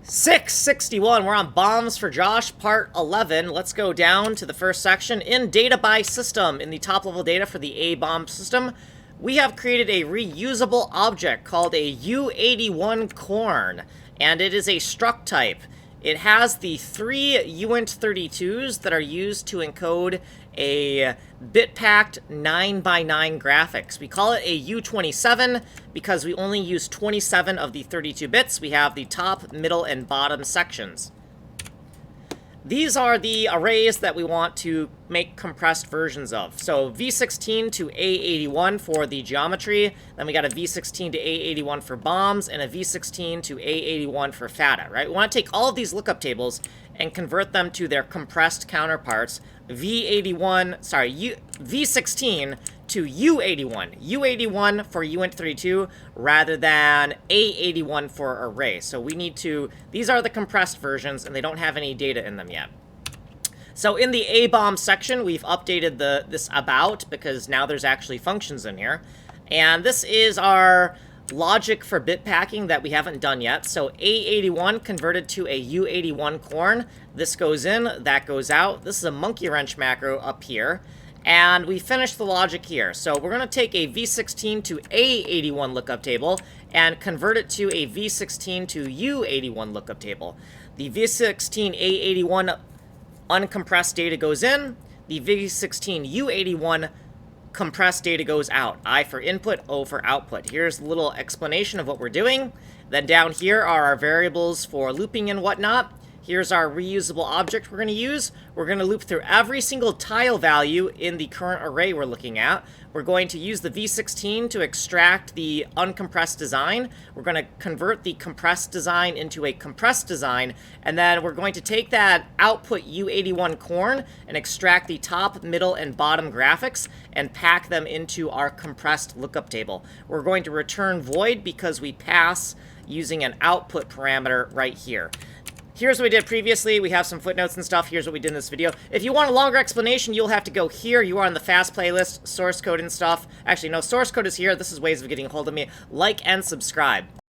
661, we're on Bombs for Josh, part 11. Let's go down to the first section. In data by system, in the top level data for the ABOMB system, we have created a reusable object called a U81 corn, and it is a struct type. It has the three uint32s that are used to encode a bit-packed 9x9 graphics. We call it a U27 because we only use 27 of the 32 bits. We have the top, middle, and bottom sections. These are the arrays that we want to make compressed versions of. So V16 to A81 for the geometry, then we got a V16 to A81 for bombs, and a V16 to A81 for FATA, right? We want to take all of these lookup tables and convert them to their compressed counterparts, V16 to U81. U81 for uint32 rather than A81 for array. So we need to, these are the compressed versions and they don't have any data in them yet. So in the ABOMB section, we've updated this about because now there's actually functions in here. And this is our logic for bit packing that we haven't done yet. So A81 converted to a U81 corn. This goes in, that goes out. This is a monkey wrench macro up here. And we finished the logic here. So we're going to take a V16 to A81 lookup table and convert it to a V16 to U81 lookup table. The V16 A81 uncompressed data goes in. The V16 U81 compressed data goes out. I for input, O for output. Here's a little explanation of what we're doing. Then down here are our variables for looping and whatnot. Here's our reusable object we're going to use. We're going to loop through every single tile value in the current array we're looking at. We're going to use the V16 to extract the uncompressed design. We're going to convert the compressed design into a compressed design. And then we're going to take that output U81 corn and extract the top, middle, and bottom graphics and pack them into our compressed lookup table. We're going to return void because we pass using an output parameter right here. Here's what we did previously. We have some footnotes and stuff. Here's what we did in this video. If you want a longer explanation, you'll have to go here. You are on the fast playlist, source code and stuff. Actually, no, source code is here. This is ways of getting a hold of me. Like and subscribe.